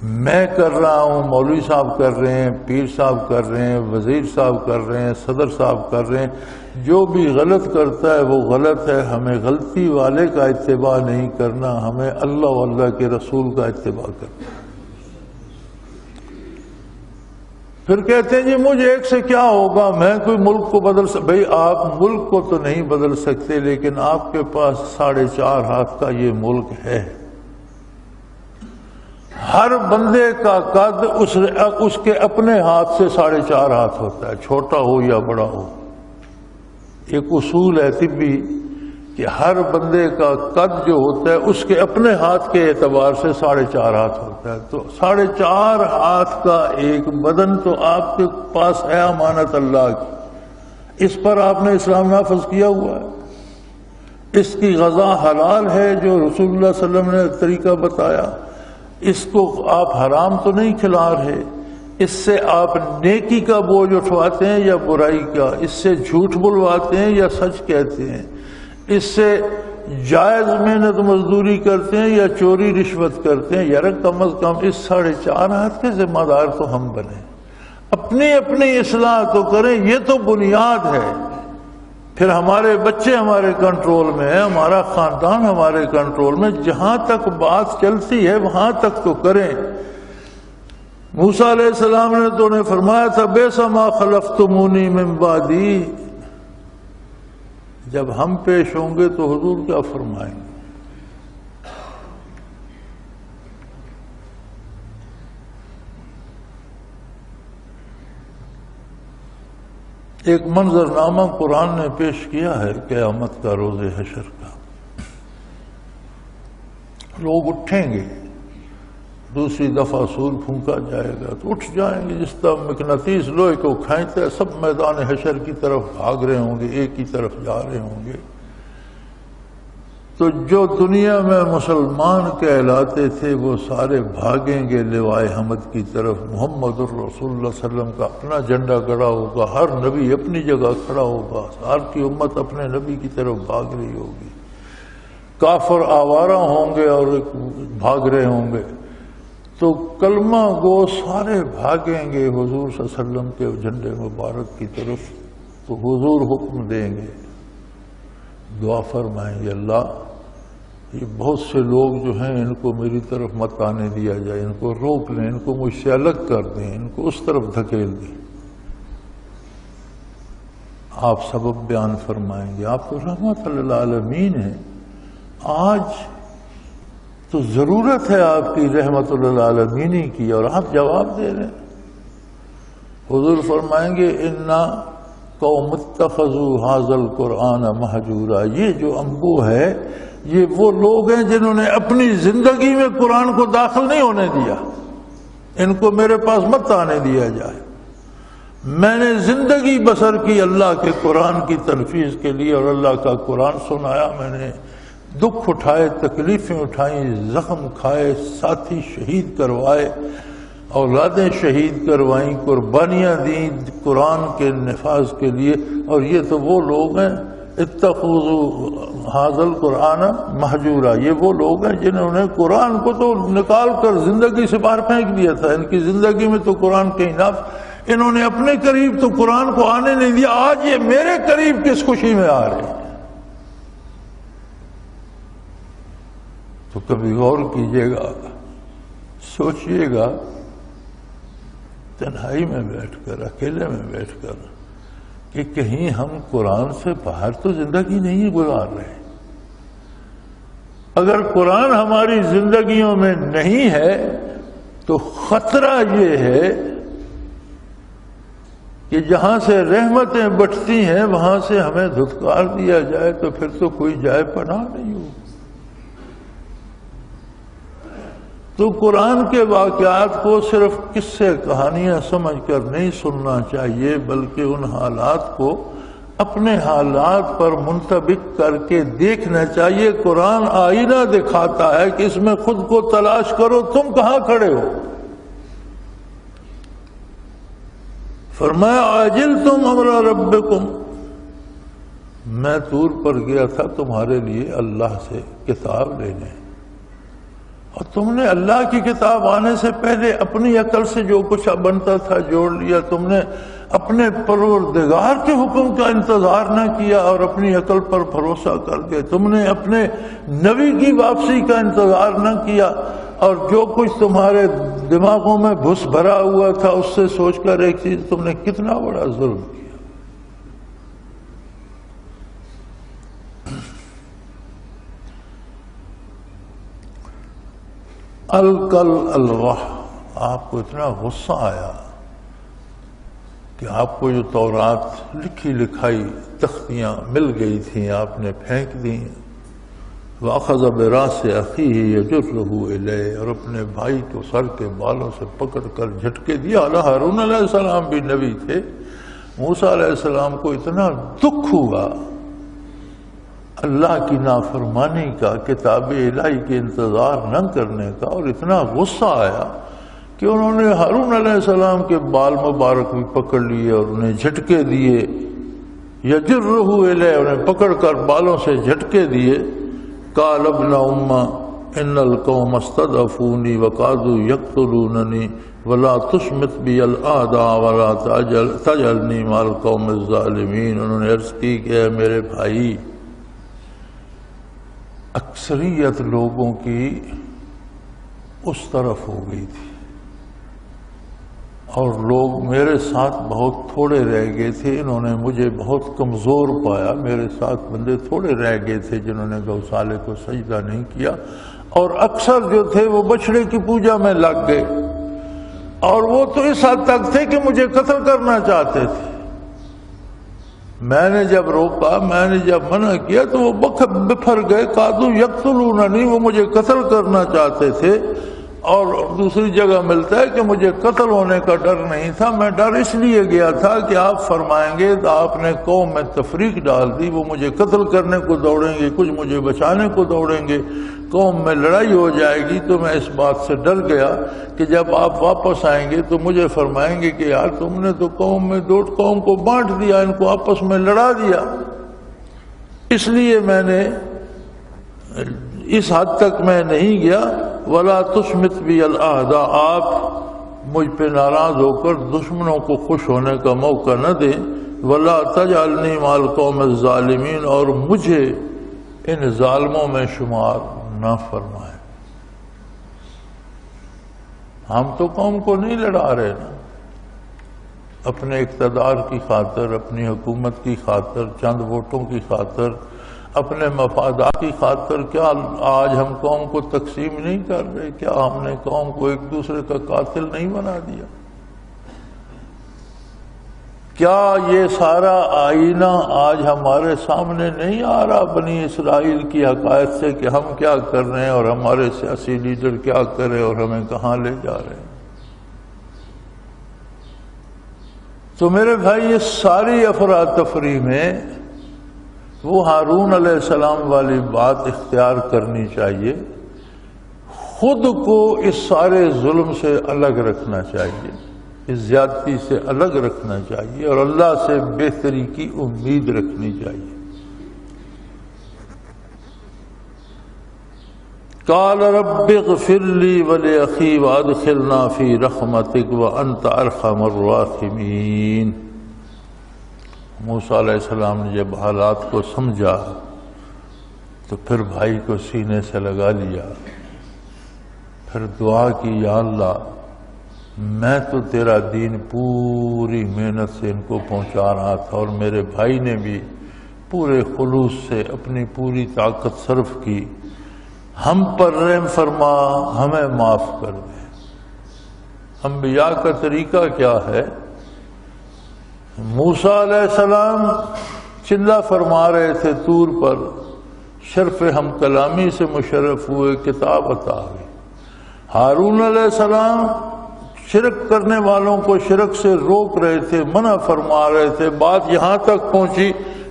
میں کر رہا ہوں، مولوی صاحب کر رہے ہیں، پیر صاحب کر رہے ہیں، وزیر صاحب کر رہے ہیں، صدر صاحب کر رہے ہیں، جو بھی غلط کرتا ہے وہ غلط ہے۔ ہمیں غلطی والے کا اتباع نہیں کرنا، ہمیں اللہ و اللہ کے رسول کا اتباع کرنا۔ پھر کہتے ہیں جی مجھے ایک سے کیا ہوگا، میں کوئی ملک کو بدل بھئی آپ ملک کو تو نہیں بدل سکتے، لیکن آپ کے پاس 4.5 ہاتھ کا یہ ملک ہے، ہر بندے کا قد اس کے اپنے ہاتھ سے 4.5 ہاتھ ہوتا ہے، چھوٹا ہو یا بڑا ہو۔ ایک اصول ہے طبی کہ ہر بندے کا قد جو ہوتا ہے اس کے اپنے ہاتھ کے اعتبار سے 4.5 ہاتھ ہوتا ہے۔ تو 4.5 ہاتھ کا ایک بدن تو آپ کے پاس ہے امانت اللہ کی، اس پر آپ نے اسلام نافذ کیا ہوا ہے، اس کی غذا حلال ہے جو رسول اللہ صلی اللہ علیہ وسلم نے طریقہ بتایا، اس کو آپ حرام تو نہیں کھلا رہے، اس سے آپ نیکی کا بوجھ اٹھواتے ہیں یا برائی کا، اس سے جھوٹ بلواتے ہیں یا سچ کہتے ہیں، اس سے جائز محنت مزدوری کرتے ہیں یا چوری رشوت کرتے ہیں، یار کم از کم اس 4.5 ہاتھ کے ذمہ دار تو ہم بنیں، اپنی اپنی اصلاح تو کریں، یہ تو بنیاد ہے۔ پھر ہمارے بچے ہمارے کنٹرول میں ہیں، ہمارا خاندان ہمارے کنٹرول میں، جہاں تک بات چلتی ہے وہاں تک تو کریں۔ موسیٰ علیہ السلام نے تو انہیں فرمایا تھا بئس ما خلفتمونی من بعدی، جب ہم پیش ہوں گے تو حضور کیا فرمائیں گے؟ ایک منظرنامہ قرآن نے پیش کیا ہے قیامت کا، روز حشر کا۔ لوگ اٹھیں گے، دوسری دفعہ سور پھونکا جائے گا تو اٹھ جائیں گے، جس طرح مقناطیس لوہے کو کھینچتا ہے، سب میدان حشر کی طرف بھاگ رہے ہوں گے، ایک ہی طرف جا رہے ہوں گے۔ تو جو دنیا میں مسلمان کہلاتے تھے وہ سارے بھاگیں گے لوائے حمد کی طرف، محمد الرسول اللہ صلی اللہ علیہ وسلم کا اپنا جھنڈا کھڑا ہوگا، ہر نبی اپنی جگہ کھڑا ہوگا، ہر کی امت اپنے نبی کی طرف بھاگ رہی ہوگی، کافر آوارہ ہوں گے اور بھاگ رہے ہوں گے۔ تو کلمہ گو سارے بھاگیں گے حضور صلی اللہ علیہ وسلم کے جھنڈے مبارک کی طرف، تو حضور حکم دیں گے، دعا فرمائیں گے اللہ یہ بہت سے لوگ جو ہیں ان کو میری طرف مت آنے دیا جائے، ان کو روک لیں، ان کو مجھ سے الگ کر دیں، ان کو اس طرف دھکیل دیں۔ آپ سبب بیان فرمائیں گے، آپ تو رحمت للعالمین ہیں، آج تو ضرورت ہے آپ کی رحمت للعالمین کی، اور آپ جواب دے رہے ہیں۔ حضور فرمائیں گے انا قوم اتخذوا ھذا القرآن مہجورا، یہ جو انبو ہے یہ وہ لوگ ہیں جنہوں نے اپنی زندگی میں قرآن کو داخل نہیں ہونے دیا، ان کو میرے پاس مت آنے دیا جائے۔ میں نے زندگی بسر کی اللہ کے قرآن کی تنفیذ کے لیے، اور اللہ کا قرآن سنایا، میں نے دکھ اٹھائے، تکلیفیں اٹھائیں، زخم کھائے، ساتھی شہید کروائے، اولادیں شہید کروائیں، قربانیاں دیں قرآن کے نفاذ کے لیے، اور یہ تو وہ لوگ ہیں اتخذوا ھذا القرآن مہجورا، یہ وہ لوگ ہیں جنہوں نے قرآن کو تو نکال کر زندگی سے باہر پھینک دیا تھا، ان کی زندگی میں تو قرآن کہیں نہ، انہوں نے اپنے قریب تو قرآن کو آنے نہیں دیا، آج یہ میرے قریب کس خوشی میں آ رہے ہیں۔ تو کبھی غور کیجئے گا، سوچئے گا، تنہائی میں بیٹھ کر، اکیلے میں بیٹھ کر، کہ کہیں ہم قرآن سے باہر تو زندگی نہیں گزار رہے۔ اگر قرآن ہماری زندگیوں میں نہیں ہے تو خطرہ یہ ہے کہ جہاں سے رحمتیں بٹتی ہیں وہاں سے ہمیں دھتکار دیا جائے تو پھر تو کوئی جائے پناہ نہیں ہو۔ تو قرآن کے واقعات کو صرف قصے کہانیاں سمجھ کر نہیں سننا چاہیے، بلکہ ان حالات کو اپنے حالات پر منطبق کر کے دیکھنا چاہیے۔ قرآن آئینہ دکھاتا ہے کہ اس میں خود کو تلاش کرو، تم کہاں کھڑے ہو۔ فرمایا عاجلتم امر ربکم، میں طور پر گیا تھا تمہارے لیے اللہ سے کتاب لینے، اور تم نے اللہ کی کتاب آنے سے پہلے اپنی عقل سے جو کچھ بنتا تھا جوڑ لیا، تم نے اپنے پروردگار کے حکم کا انتظار نہ کیا اور اپنی عقل پر بھروسہ کر کے تم نے اپنے نبی کی واپسی کا انتظار نہ کیا، اور جو کچھ تمہارے دماغوں میں بھس بھرا ہوا تھا اس سے سوچ کر ایک چیز، تم نے کتنا بڑا ظلم کیا۔ القل الواح، آپ کو اتنا غصہ آیا کہ آپ کو جو تورات لکھی لکھائی تختیاں مل گئی تھیں آپ نے پھینک دیں. وَأَخَذَ بِرَأْسِ أَخِيهِ يَجُرُّهُ إِلَيْهِ، اور اپنے بھائی کو سر کے بالوں سے پکڑ کر جھٹکے دیا. ہارون علیہ السلام بھی نبی تھے. موسیٰ علیہ السلام کو اتنا دکھ ہوا اللہ کی نافرمانی کا، کتاب الہی کے انتظار نہ کرنے کا، اور اتنا غصہ آیا کہ انہوں نے ہارون علیہ السلام کے بال مبارک بھی پکڑ لیے اور انہیں جھٹکے دیے. یجرہ الیہ، انہیں پکڑ کر بالوں سے جھٹکے دیے. قال ابن ام ان القوم استضعفوني وكادوا يقتلونني ولا تشمت بي الاعداء ولا تجعلني مع القوم الظالمين. انہوں نے عرض کی کہ اے میرے بھائی، اکثریت لوگوں کی اس طرف ہو گئی تھی اور لوگ میرے ساتھ بہت تھوڑے رہ گئے تھے. انہوں نے مجھے بہت کمزور پایا. میرے ساتھ بندے تھوڑے رہ گئے تھے جنہوں نے گوسالے کو سجدہ نہیں کیا، اور اکثر جو تھے وہ بچڑے کی پوجا میں لگ گئے، اور وہ تو اس حد تک تھے کہ مجھے قتل کرنا چاہتے تھے. میں نے جب روکا، میں نے جب منع کیا تو وہ بپھر گئے. قادو یقتلوننی، وہ مجھے قتل کرنا چاہتے تھے. اور دوسری جگہ ملتا ہے کہ مجھے قتل ہونے کا ڈر نہیں تھا، میں ڈر اس لیے گیا تھا کہ آپ فرمائیں گے تو آپ نے قوم میں تفریق ڈال دی، وہ مجھے قتل کرنے کو دوڑیں گے، کچھ مجھے بچانے کو دوڑیں گے، قوم میں لڑائی ہو جائے گی. تو میں اس بات سے ڈر گیا کہ جب آپ واپس آئیں گے تو مجھے فرمائیں گے کہ یار تم نے تو قوم میں دو قوم کو بانٹ دیا، ان کو آپس میں لڑا دیا. اس لیے میں نے اس حد تک میں نہیں گیا. ولا تشمت بی الاعداء، آپ مجھ پہ ناراض ہو کر دشمنوں کو خوش ہونے کا موقع نہ دیں. ولا تجعلنی مع القوم الظالمین، اور مجھے ان ظالموں میں شمار نہ فرمائیں. ہم تو قوم کو نہیں لڑا رہے نا، اپنے اقتدار کی خاطر، اپنی حکومت کی خاطر، چند ووٹوں کی خاطر، اپنے مفادات کی خاطر. کیا آج ہم قوم کو تقسیم نہیں کر رہے؟ کیا ہم نے قوم کو ایک دوسرے کا قاتل نہیں بنا دیا؟ کیا یہ سارا آئینہ آج ہمارے سامنے نہیں آ رہا بنی اسرائیل کی حقائق سے کہ ہم کیا کر رہے ہیں اور ہمارے سیاسی لیڈر کیا کر رہے ہیں اور ہمیں کہاں لے جا رہے ہیں؟ تو میرے بھائی، یہ ساری افراتفری میں وہ ہارون علیہ السلام والی بات اختیار کرنی چاہیے. خود کو اس سارے ظلم سے الگ رکھنا چاہیے، اس زیادتی سے الگ رکھنا چاہیے، اور اللہ سے بہتری کی امید رکھنی چاہیے. قال رب اغفر لی ولأخی وادخلنا فی رحمتک وانت ارحم الراحمین. موسیٰ علیہ السلام نے جب حالات کو سمجھا تو پھر بھائی کو سینے سے لگا لیا، پھر دعا کی، یا اللہ میں تو تیرا دین پوری محنت سے ان کو پہنچا رہا تھا، اور میرے بھائی نے بھی پورے خلوص سے اپنی پوری طاقت صرف کی. ہم پر رحم فرما، ہمیں معاف کر دے. انبیاء کا طریقہ کیا ہے؟ موسیٰ علیہ السلام چلہ فرما رہے تھے طور پر، شرف ہم کلامی سے مشرف ہوئے، کتاب عطا ہوئی. ہارون علیہ السلام شرک کرنے والوں کو شرک سے روک رہے تھے، منع فرما رہے تھے. بات یہاں تک پہنچی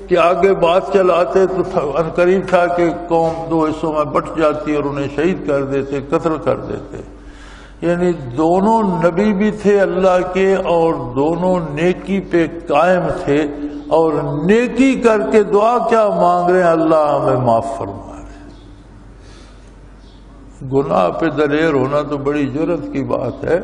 کہ آگے بات چلاتے تو عنقریب تھا کہ قوم دو حصوں میں بٹ جاتی اور انہیں شہید کر دیتے، قتل کر دیتے. یعنی دونوں نبی بھی تھے اللہ کے، اور دونوں نیکی پہ قائم تھے، اور نیکی کر کے دعا کیا مانگ رہے ہیں؟ اللہ ہمیں معاف فرما رہے ہیں. گناہ پہ دلیر ہونا تو بڑی جرت کی بات ہے.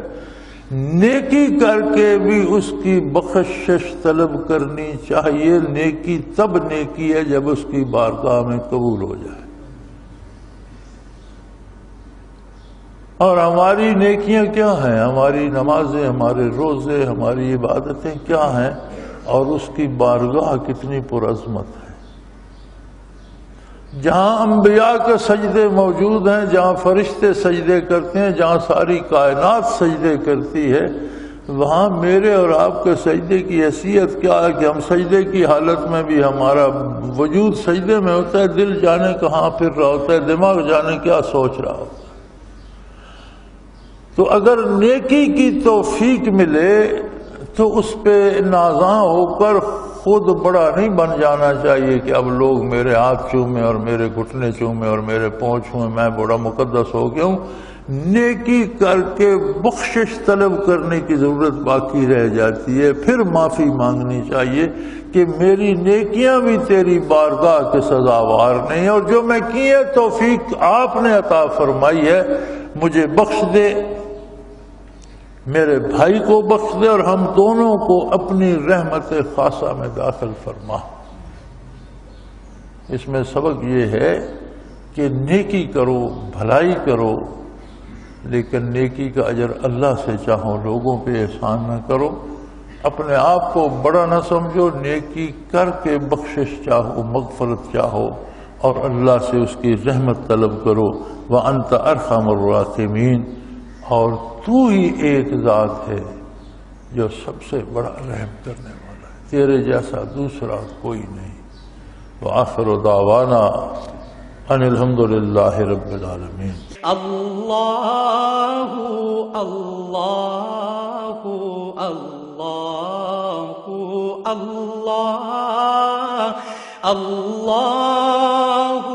نیکی کر کے بھی اس کی بخشش طلب کرنی چاہیے. نیکی تب نیکی ہے جب اس کی بارگاہ میں قبول ہو جائے. اور ہماری نیکیاں کیا ہیں؟ ہماری نمازیں، ہمارے روزے، ہماری عبادتیں کیا ہیں؟ اور اس کی بارگاہ کتنی پرعظمت ہے. جہاں انبیاء کے سجدے موجود ہیں، جہاں فرشتے سجدے کرتے ہیں، جہاں ساری کائنات سجدے کرتی ہے، وہاں میرے اور آپ کے سجدے کی حیثیت کیا ہے کہ ہم سجدے کی حالت میں بھی ہمارا وجود سجدے میں ہوتا ہے، دل جانے کہاں پھر رہا ہوتا ہے، دماغ جانے کیا سوچ رہا ہوتا ہے۔ تو اگر نیکی کی توفیق ملے تو اس پہ نازاں ہو کر خود بڑا نہیں بن جانا چاہیے کہ اب لوگ میرے ہاتھ چومیں اور میرے گھٹنے چومیں اور میرے پاؤں چھوئیں، میں بڑا مقدس ہو گیا ہوں۔ نیکی کر کے بخشش طلب کرنے کی ضرورت باقی رہ جاتی ہے، پھر معافی مانگنی چاہیے کہ میری نیکیاں بھی تیری بارگاہ کے سزاوار نہیں، اور جو میں کی ہے توفیق آپ نے عطا فرمائی ہے، مجھے بخش دے، میرے بھائی کو بخش دے، اور ہم دونوں کو اپنی رحمت خاصہ میں داخل فرما۔ اس میں سبق یہ ہے کہ نیکی کرو، بھلائی کرو، لیکن نیکی کا اجر اللہ سے چاہو، لوگوں پہ احسان نہ کرو، اپنے آپ کو بڑا نہ سمجھو، نیکی کر کے بخشش چاہو، مغفرت چاہو، اور اللہ سے اس کی رحمت طلب کرو۔ وَأَنْتَ أَرْحَمُ الرَّاحِمِينَ، اور تو ہی ایک ذات ہے جو سب سے بڑا رحم کرنے والا ہے، تیرے جیسا دوسرا کوئی نہیں۔ وآخر دعوانا ان الحمد للہ رب العالمین۔ اللہ اللہ اللہ اللہ اللہ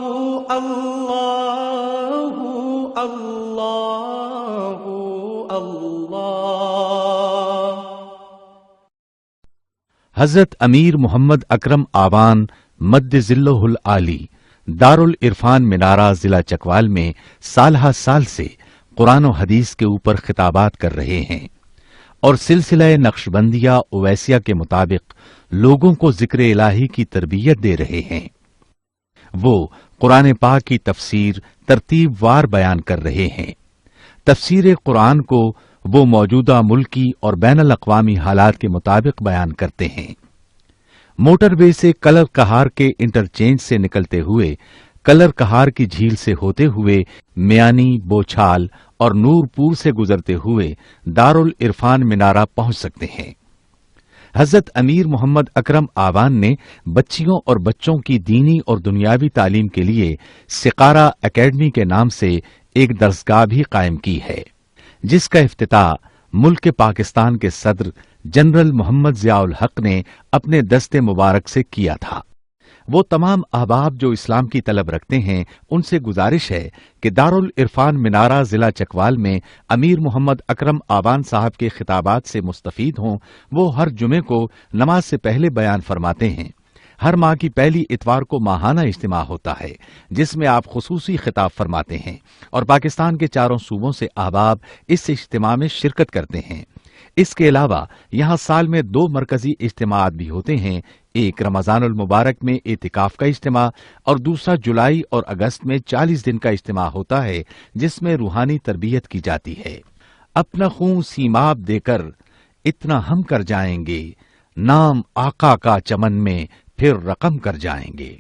اللہ اللہ اللہ۔ حضرت امیر محمد اکرم آوان مد ذلہ العالی دارالعرفان منارہ ضلع چکوال میں سالہ سال سے قرآن و حدیث کے اوپر خطابات کر رہے ہیں اور سلسلہ نقشبندیہ اویسیہ کے مطابق لوگوں کو ذکر الہی کی تربیت دے رہے ہیں۔ وہ قرآن پاک کی تفسیر ترتیب وار بیان کر رہے ہیں۔ تفسیر قرآن کو وہ موجودہ ملکی اور بین الاقوامی حالات کے مطابق بیان کرتے ہیں۔ موٹر وے سے کلر کہار کے انٹرچینج سے نکلتے ہوئے، کلر کہار کی جھیل سے ہوتے ہوئے میانی، بوچھال اور نور پور سے گزرتے ہوئے دارالعرفان منارہ پہنچ سکتے ہیں۔ حضرت امیر محمد اکرم آوان نے بچیوں اور بچوں کی دینی اور دنیاوی تعلیم کے لیے سقارہ اکیڈمی کے نام سے ایک درسگاہ بھی قائم کی ہے، جس کا افتتاح ملک پاکستان کے صدر جنرل محمد ضیاء الحق نے اپنے دست مبارک سے کیا تھا۔ وہ تمام احباب جو اسلام کی طلب رکھتے ہیں ان سے گزارش ہے کہ دارالعرفان منارہ ضلع چکوال میں امیر محمد اکرم آوان صاحب کے خطابات سے مستفید ہوں۔ وہ ہر جمعے کو نماز سے پہلے بیان فرماتے ہیں۔ ہر ماہ کی پہلی اتوار کو ماہانہ اجتماع ہوتا ہے جس میں آپ خصوصی خطاب فرماتے ہیں اور پاکستان کے چاروں صوبوں سے احباب اس اجتماع میں شرکت کرتے ہیں۔ اس کے علاوہ یہاں سال میں 2 مرکزی اجتماعات بھی ہوتے ہیں، ایک رمضان المبارک میں اعتکاف کا اجتماع اور دوسرا جولائی اور اگست میں 40 دن کا اجتماع ہوتا ہے جس میں روحانی تربیت کی جاتی ہے۔ اپنا خون سیماب دے کر اتنا ہم کر جائیں گے، نام آقا کا چمن میں پھر رقم کر جائیں گے۔